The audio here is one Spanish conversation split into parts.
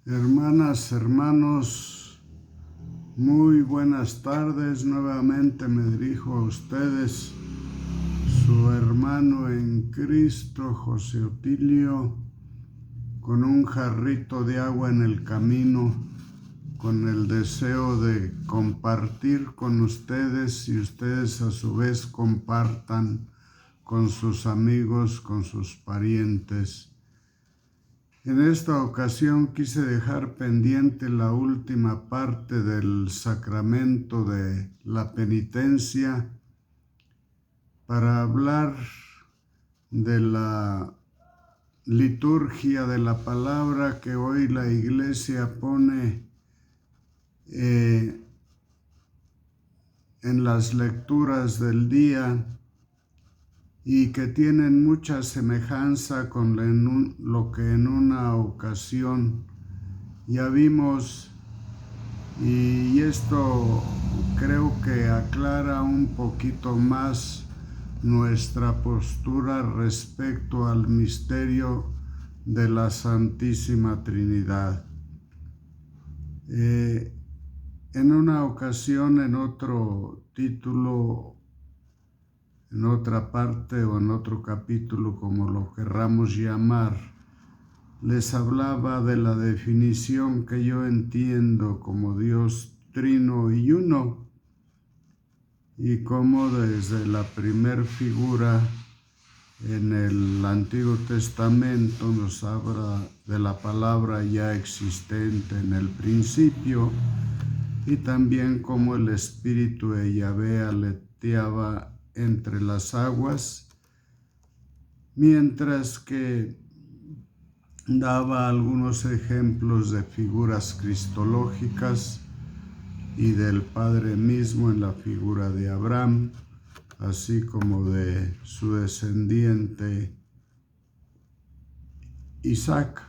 Hermanas, hermanos, muy buenas tardes. Nuevamente me dirijo a ustedes, su hermano en Cristo, José Otilio, con un jarrito de agua en el camino, con el deseo de compartir con ustedes y ustedes a su vez compartan con sus amigos, con sus parientes. En esta ocasión quise dejar pendiente la última parte del sacramento de la penitencia para hablar de la liturgia de la palabra que hoy la Iglesia pone en las lecturas del día y que tienen mucha semejanza con lo que en una ocasión ya vimos, y esto creo que aclara un poquito más nuestra postura respecto al misterio de la Santísima Trinidad. En una ocasión, en otro título, en otra parte o en otro capítulo, como lo querramos llamar, les hablaba de la definición que yo entiendo como Dios trino y uno, y cómo desde la primer figura en el Antiguo Testamento nos habla de la palabra ya existente en el principio, y también cómo el Espíritu de Yahvé aleteaba entre las aguas, mientras que daba algunos ejemplos de figuras cristológicas y del Padre mismo en la figura de Abraham, así como de su descendiente Isaac.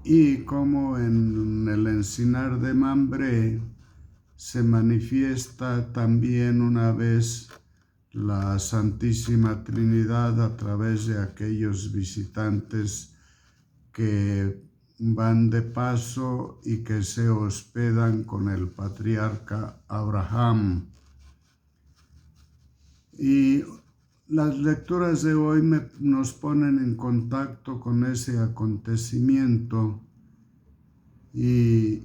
Y como en el encinar de Mambré se manifiesta también una vez la Santísima Trinidad a través de aquellos visitantes que van de paso y que se hospedan con el patriarca Abraham. Y las lecturas de hoy nos ponen en contacto con ese acontecimiento, y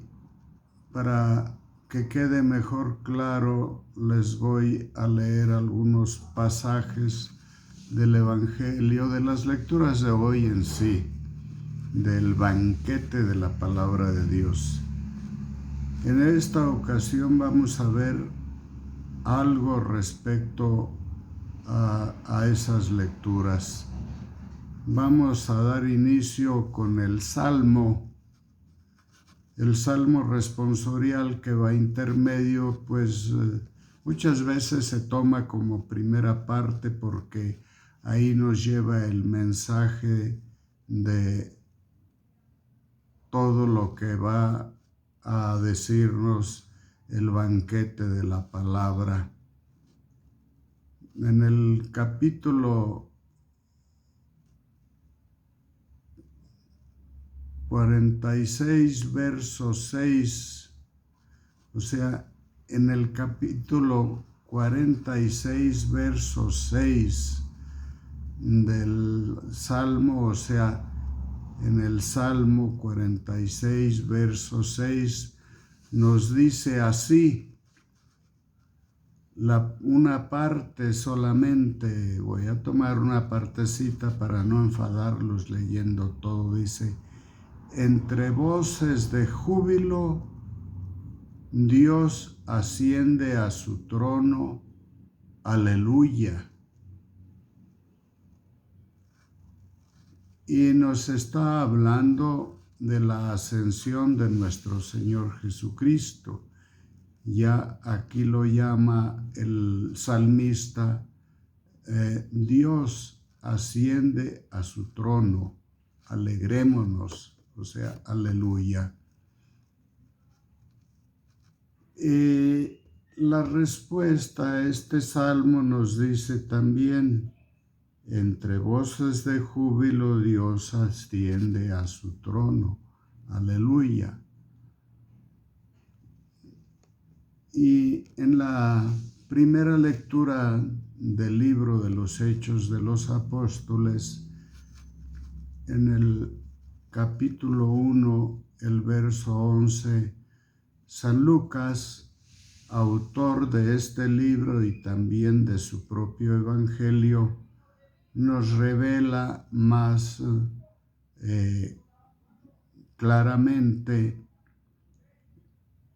para que quede mejor claro les voy a leer algunos pasajes del Evangelio, de las lecturas de hoy en sí, del banquete de la palabra de Dios. En esta ocasión vamos a ver algo respecto a esas lecturas. Vamos a dar inicio con el Salmo responsorial que va intermedio, pues muchas veces se toma como primera parte porque ahí nos lleva el mensaje de todo lo que va a decirnos el banquete de la palabra. En el capítulo 46, verso 6, o sea, en el capítulo 46, verso 6 del Salmo, o sea, en el Salmo 46, verso 6, nos dice así, una parte solamente, voy a tomar una partecita para no enfadarlos leyendo todo, dice: entre voces de júbilo, Dios asciende a su trono, aleluya. Y nos está hablando de la ascensión de nuestro Señor Jesucristo. Ya aquí lo llama el salmista, Dios asciende a su trono, alegrémonos, o sea, aleluya. La respuesta a este salmo nos dice también, entre voces de júbilo Dios asciende a su trono. Aleluya. Y en la primera lectura del libro de los Hechos de los Apóstoles, en el capítulo 1, el verso 11, San Lucas, autor de este libro y también de su propio evangelio, nos revela más claramente.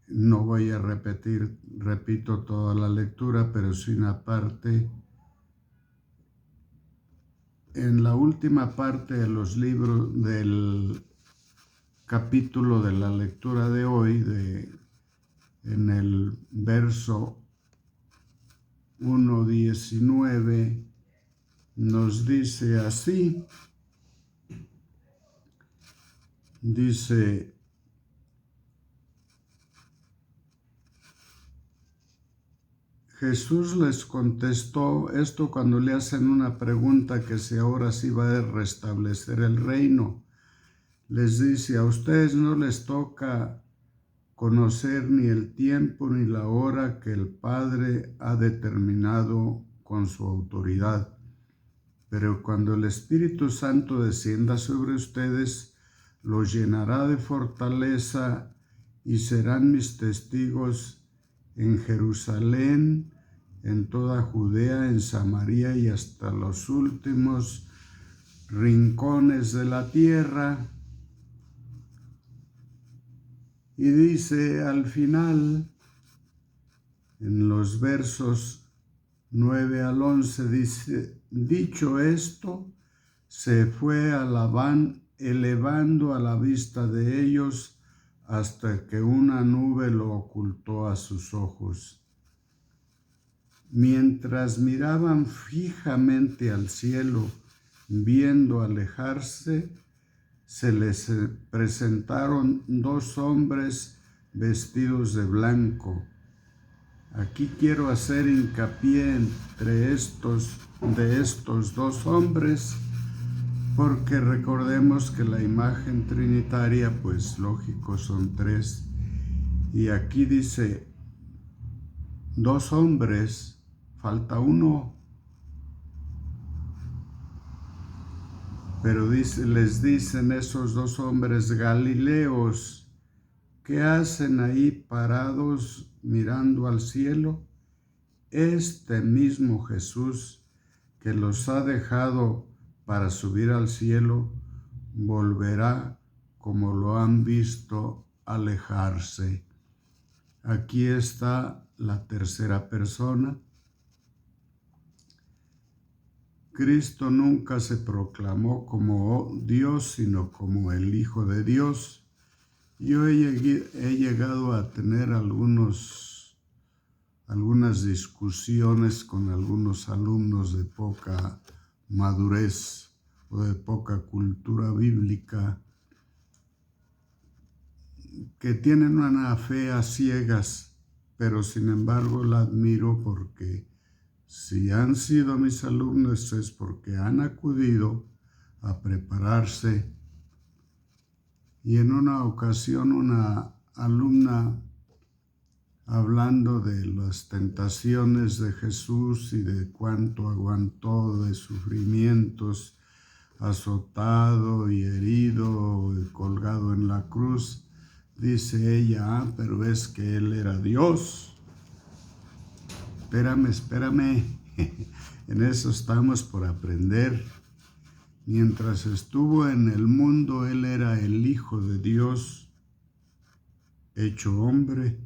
No voy a repito toda la lectura, pero sí una parte. En la última parte de los libros del capítulo de la lectura de hoy, en el verso 1:19, nos dice así, dice: Jesús les contestó, esto cuando le hacen una pregunta que si ahora sí va a restablecer el reino, les dice: a ustedes no les toca conocer ni el tiempo ni la hora que el Padre ha determinado con su autoridad, pero cuando el Espíritu Santo descienda sobre ustedes, los llenará de fortaleza y serán mis testigos en Jerusalén, en toda Judea, en Samaria y hasta los últimos rincones de la tierra. Y dice al final, en los versos 9 al 11, dice: dicho esto, se fue elevando a la vista de ellos hasta que una nube lo ocultó a sus ojos. Mientras miraban fijamente al cielo, viendo alejarse, se les presentaron dos hombres vestidos de blanco. Aquí quiero hacer hincapié de estos dos hombres, porque recordemos que la imagen trinitaria, pues lógico, son tres. Y aquí dice dos hombres, falta uno. Pero les dicen esos dos hombres: Galileos, ¿qué hacen ahí parados mirando al cielo? Este mismo Jesús que los ha dejado para subir al cielo, volverá como lo han visto alejarse. Aquí está la tercera persona. Cristo nunca se proclamó como Dios, sino como el Hijo de Dios. Yo he llegado a tener algunas discusiones con algunos alumnos de poca madurez o de poca cultura bíblica, que tienen una fe a ciegas, pero sin embargo la admiro, porque si han sido mis alumnos es porque han acudido a prepararse. Y en una ocasión una alumna, hablando de las tentaciones de Jesús y de cuánto aguantó de sufrimientos, azotado y herido y colgado en la cruz, dice ella: pero es que Él era Dios. Espérame, en eso estamos por aprender. Mientras estuvo en el mundo, Él era el Hijo de Dios, hecho hombre,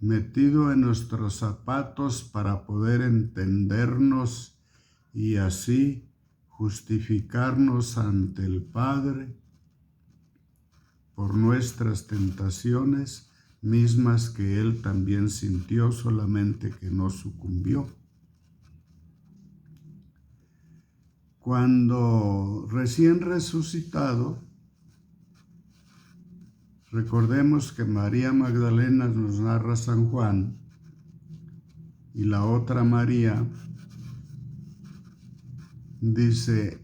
metido en nuestros zapatos para poder entendernos y así justificarnos ante el Padre por nuestras tentaciones, mismas que Él también sintió, solamente que no sucumbió. Cuando recién resucitado, recordemos que María Magdalena nos narra San Juan, y la otra María dice,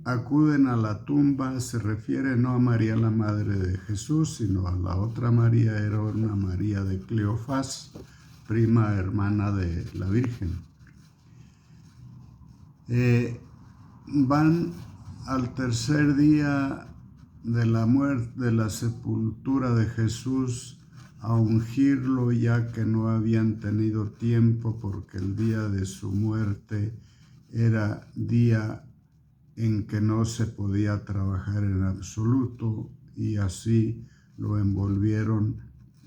acuden a la tumba, se refiere no a María la madre de Jesús, sino a la otra María, era una María de Cleofás, prima hermana de la Virgen. Van al tercer día de la muerte, de la sepultura de Jesús, a ungirlo, ya que no habían tenido tiempo, porque el día de su muerte era día en que no se podía trabajar en absoluto, y así lo envolvieron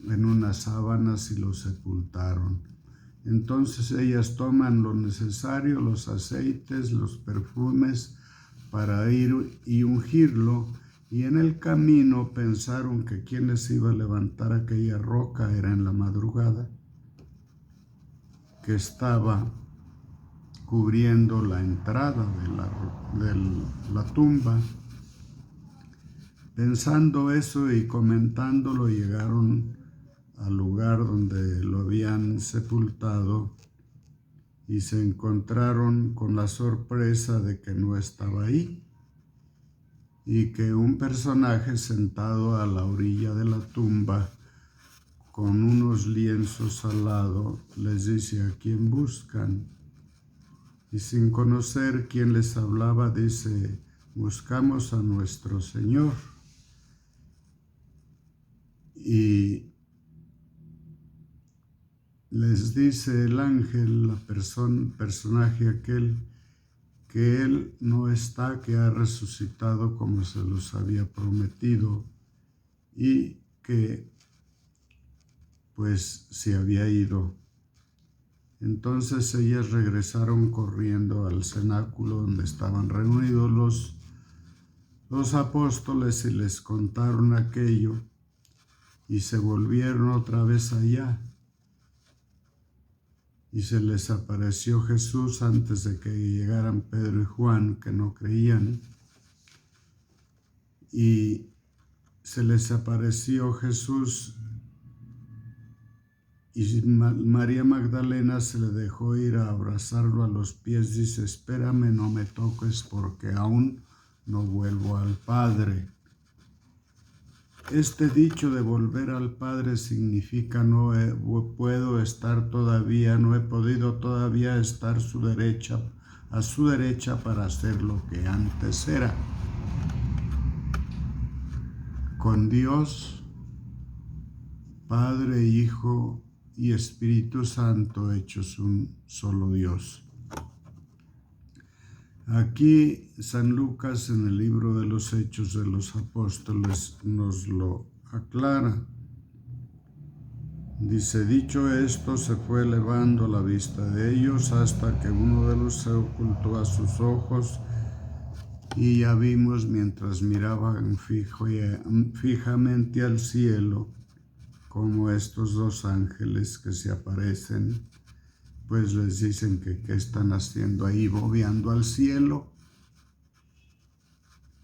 en unas sábanas y lo sepultaron. Entonces ellas toman lo necesario, los aceites, los perfumes, para ir y ungirlo, y en el camino pensaron que quien les iba a levantar aquella roca era en la madrugada, que estaba cubriendo la entrada de la tumba. Pensando eso y comentándolo, llegaron al lugar donde lo habían sepultado y se encontraron con la sorpresa de que no estaba ahí, y que un personaje sentado a la orilla de la tumba con unos lienzos al lado les dice: ¿a quién buscan? Y sin conocer quién les hablaba, dice: buscamos a nuestro Señor. Y les dice el ángel, personaje aquel, que Él no está, que ha resucitado como se los había prometido, y que pues se había ido. Entonces ellas regresaron corriendo al cenáculo donde estaban reunidos los apóstoles y les contaron aquello, y se volvieron otra vez allá. Y se les apareció Jesús antes de que llegaran Pedro y Juan, que no creían. Y se les apareció Jesús, y María Magdalena se le dejó ir a abrazarlo a los pies. Dice: espérame, no me toques, porque aún no vuelvo al Padre. Este dicho de volver al Padre significa no he podido todavía estar a su derecha para hacer lo que antes era. Con Dios, Padre, Hijo y Espíritu Santo, hechos un solo Dios. Aquí San Lucas, en el libro de los Hechos de los Apóstoles, nos lo aclara. Dice: dicho esto, se fue elevando la vista de ellos hasta que uno de los se ocultó a sus ojos, y ya vimos, mientras miraban fijamente al cielo, como estos dos ángeles que se aparecen, pues les dicen que qué están haciendo ahí bobeando al cielo,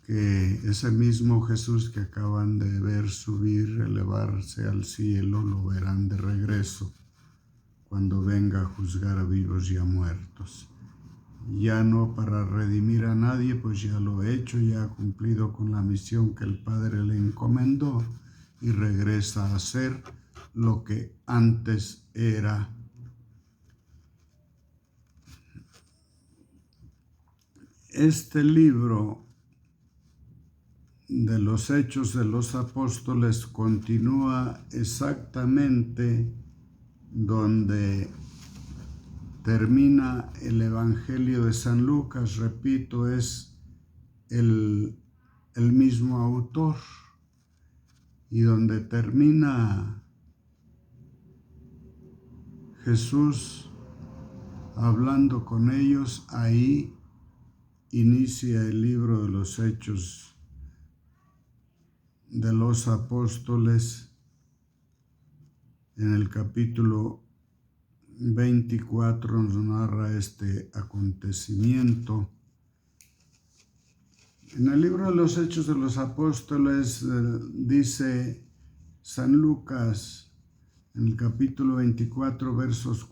que ese mismo Jesús que acaban de ver subir, elevarse al cielo, lo verán de regreso cuando venga a juzgar a vivos y a muertos. Ya no para redimir a nadie, pues ya lo ha hecho, ya ha cumplido con la misión que el Padre le encomendó, y regresa a ser lo que antes era. Este libro de los Hechos de los Apóstoles continúa exactamente donde termina el Evangelio de San Lucas. Repito, es el mismo autor, y donde termina Jesús hablando con ellos, ahí inicia el libro de los Hechos de los Apóstoles. En el capítulo 24 nos narra este acontecimiento. En el libro de los Hechos de los Apóstoles dice San Lucas, en el capítulo 24, versos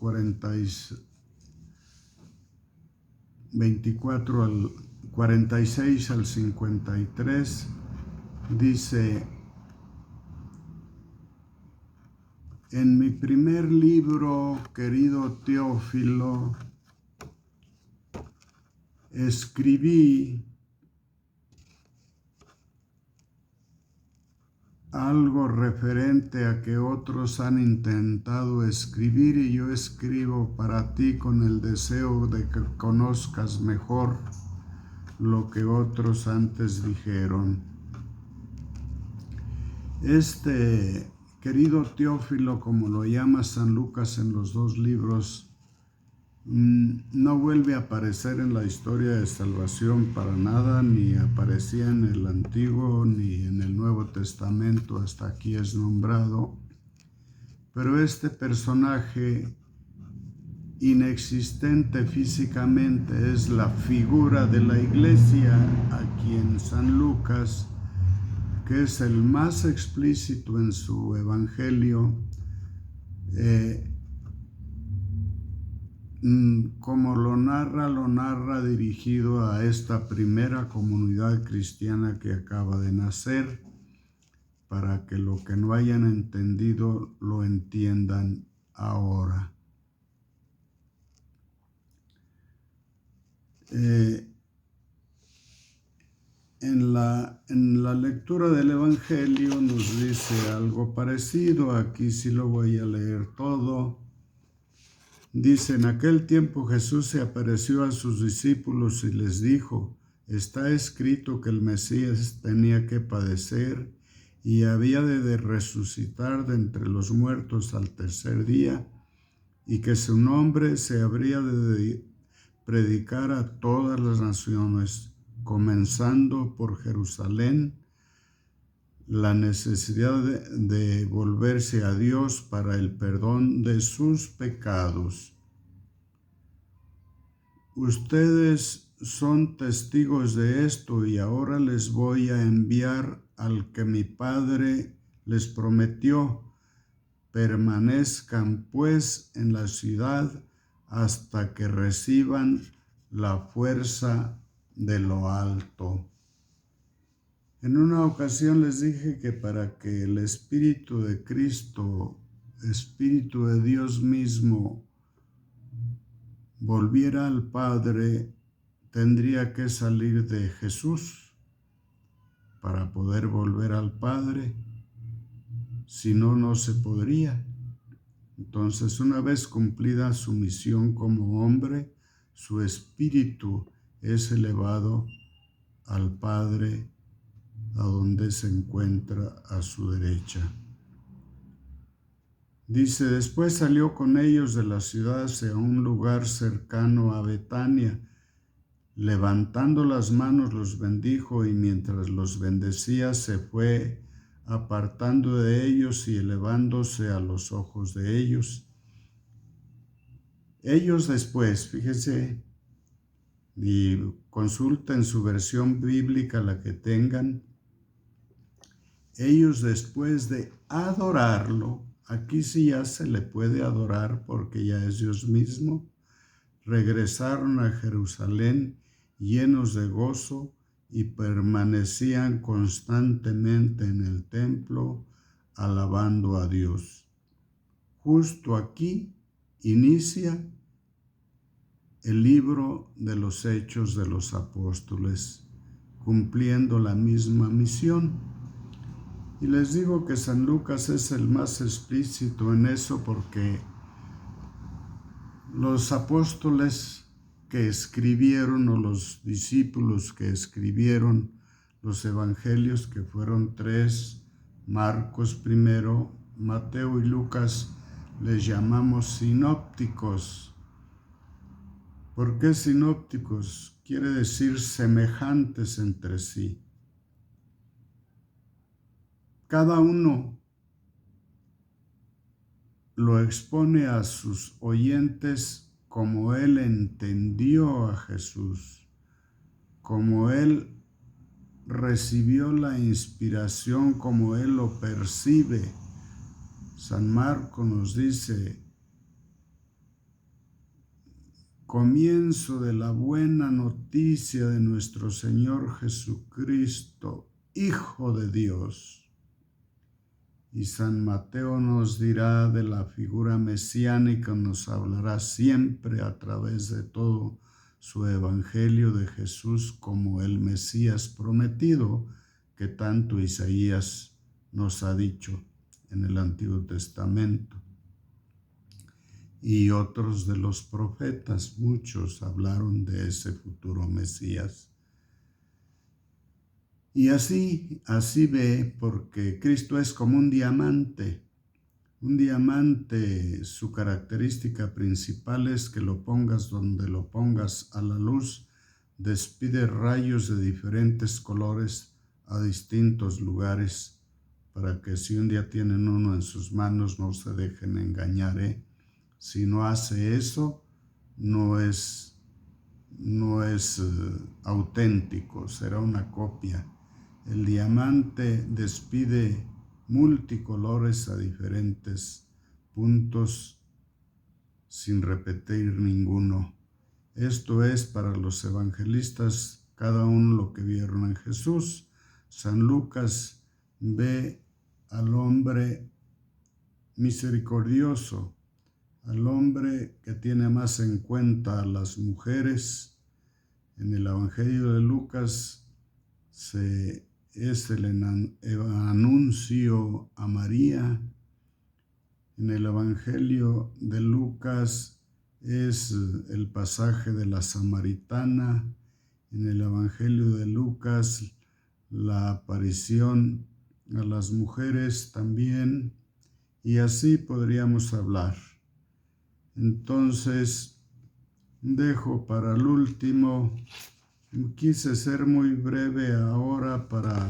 24 al 46 al 53, dice: en mi primer libro, querido Teófilo, escribí algo referente a que otros han intentado escribir, y yo escribo para ti con el deseo de que conozcas mejor lo que otros antes dijeron. Este querido Teófilo, como lo llama San Lucas en los dos libros, no vuelve a aparecer en la historia de salvación para nada, ni aparecía en el Antiguo ni en el Nuevo Testamento, hasta aquí es nombrado. Pero este personaje inexistente físicamente es la figura de la iglesia aquí en San Lucas, que es el más explícito en su evangelio, como lo narra dirigido a esta primera comunidad cristiana que acaba de nacer, para que lo que no hayan entendido lo entiendan ahora. En la lectura del Evangelio nos dice algo parecido. Aquí sí lo voy a leer todo. Dice: en aquel tiempo Jesús se apareció a sus discípulos y les dijo: está escrito que el Mesías tenía que padecer y había de resucitar de entre los muertos al tercer día, y que su nombre se habría de predicar a todas las naciones, comenzando por Jerusalén. La necesidad de volverse a Dios para el perdón de sus pecados. Ustedes son testigos de esto, y ahora les voy a enviar al que mi Padre les prometió. Permanezcan pues en la ciudad hasta que reciban la fuerza de lo alto. En una ocasión les dije que para que el Espíritu de Cristo, Espíritu de Dios mismo, volviera al Padre, tendría que salir de Jesús para poder volver al Padre. Si no, no se podría. Entonces, una vez cumplida su misión como hombre, su espíritu es elevado al Padre, a donde se encuentra a su derecha. Dice: después salió con ellos de la ciudad hacia un lugar cercano a Betania. Levantando las manos los bendijo, y mientras los bendecía se fue apartando de ellos y elevándose a los ojos de ellos. Ellos después, fíjense, y consulten su versión bíblica, la que tengan. Ellos, después de adorarlo, aquí sí ya se le puede adorar porque ya es Dios mismo, regresaron a Jerusalén llenos de gozo y permanecían constantemente en el templo alabando a Dios. Justo aquí inicia el libro de los Hechos de los Apóstoles, cumpliendo la misma misión. Y les digo que San Lucas es el más explícito en eso, porque los apóstoles que escribieron, o los discípulos que escribieron los evangelios, que fueron 3, Marcos primero, Mateo y Lucas, les llamamos sinópticos. ¿Por qué sinópticos? Quiere decir semejantes entre sí. Cada uno lo expone a sus oyentes como él entendió a Jesús, como él recibió la inspiración, como él lo percibe. San Marcos nos dice comienzo de la buena noticia de nuestro Señor Jesucristo, Hijo de Dios. Y San Mateo nos dirá de la figura mesiánica, nos hablará siempre a través de todo su evangelio de Jesús como el Mesías prometido que tanto Isaías nos ha dicho en el Antiguo Testamento. Y otros de los profetas, muchos hablaron de ese futuro Mesías. Y así ve, porque Cristo es como un diamante. Un diamante, su característica principal es que lo pongas donde lo pongas a la luz, despide rayos de diferentes colores a distintos lugares, para que si un día tienen uno en sus manos no se dejen engañar, Si no hace eso, no es auténtico, será una copia. El diamante despide multicolores a diferentes puntos sin repetir ninguno. Esto es para los evangelistas, cada uno lo que vieron en Jesús. San Lucas ve al hombre misericordioso, al hombre que tiene más en cuenta a las mujeres. En el Evangelio de Lucas es el anuncio a María. En el Evangelio de Lucas es el pasaje de la samaritana. En el Evangelio de Lucas la aparición a las mujeres también. Y así podríamos hablar. Entonces, dejo para el último. Quise ser muy breve ahora para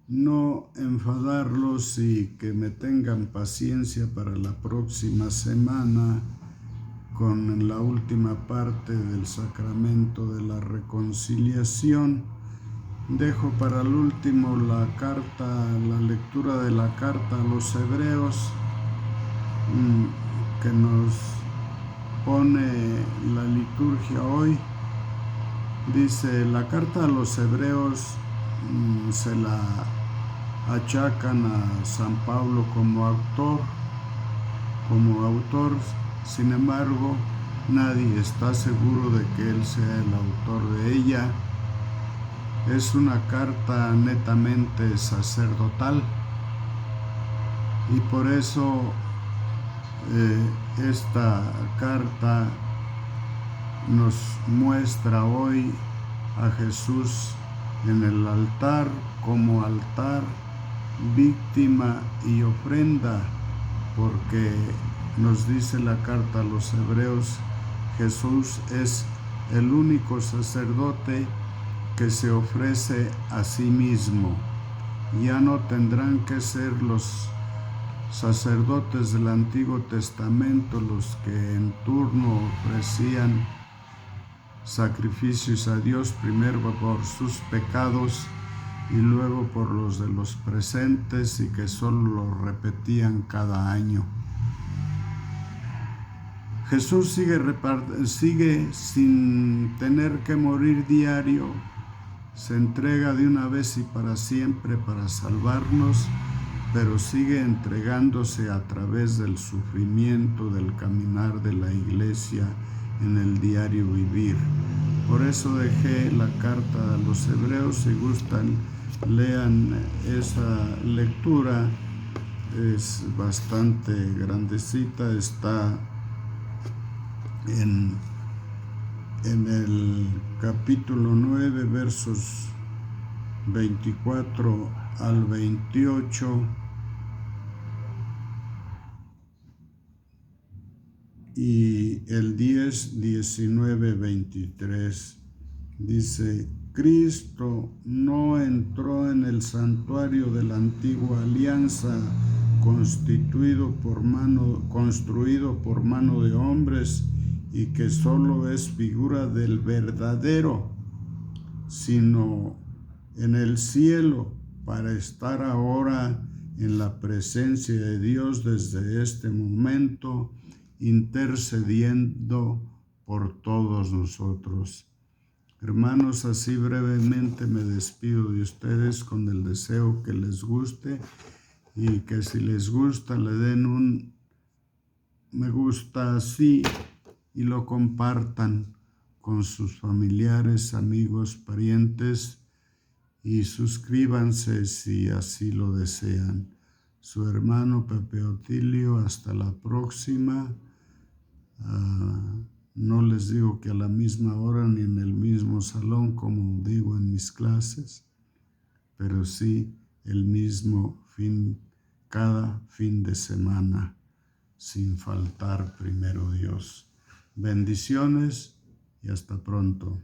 no enfadarlos y que me tengan paciencia para la próxima semana con la última parte del sacramento de la reconciliación. Dejo para el último la lectura de la carta a los Hebreos, que nos pone la liturgia hoy. Dice, la carta a los Hebreos se la achacan a San Pablo como autor. Sin embargo, nadie está seguro de que él sea el autor de ella. Es una carta netamente sacerdotal y por eso esta carta nos muestra hoy a Jesús en el altar como altar, víctima y ofrenda, porque nos dice la carta a los Hebreos, Jesús es el único sacerdote que se ofrece a sí mismo. Ya no tendrán que ser los sacerdotes del Antiguo Testamento los que en turno ofrecían sacrificios a Dios, primero por sus pecados y luego por los de los presentes, y que solo lo repetían cada año. Jesús sigue sin tener que morir diario, se entrega de una vez y para siempre para salvarnos, pero sigue entregándose a través del sufrimiento, del caminar de la iglesia en el diario vivir. Por eso dejé la carta a los Hebreos. Si gustan, lean esa lectura, es bastante grandecita, está en el capítulo 9, versos 24 al 28, y el 10, 19, 23. Dice, Cristo no entró en el santuario de la antigua alianza construido por mano de hombres, y que solo es figura del verdadero, sino en el cielo, para estar ahora en la presencia de Dios desde este momento, intercediendo por todos nosotros. Hermanos, así brevemente me despido de ustedes con el deseo que les guste y que si les gusta le den un me gusta así y lo compartan con sus familiares, amigos, parientes y suscríbanse si así lo desean. Su hermano Pepe Otilio, hasta la próxima. No les digo que a la misma hora ni en el mismo salón como digo en mis clases, pero sí el mismo cada fin de semana, sin faltar primero Dios. Bendiciones y hasta pronto.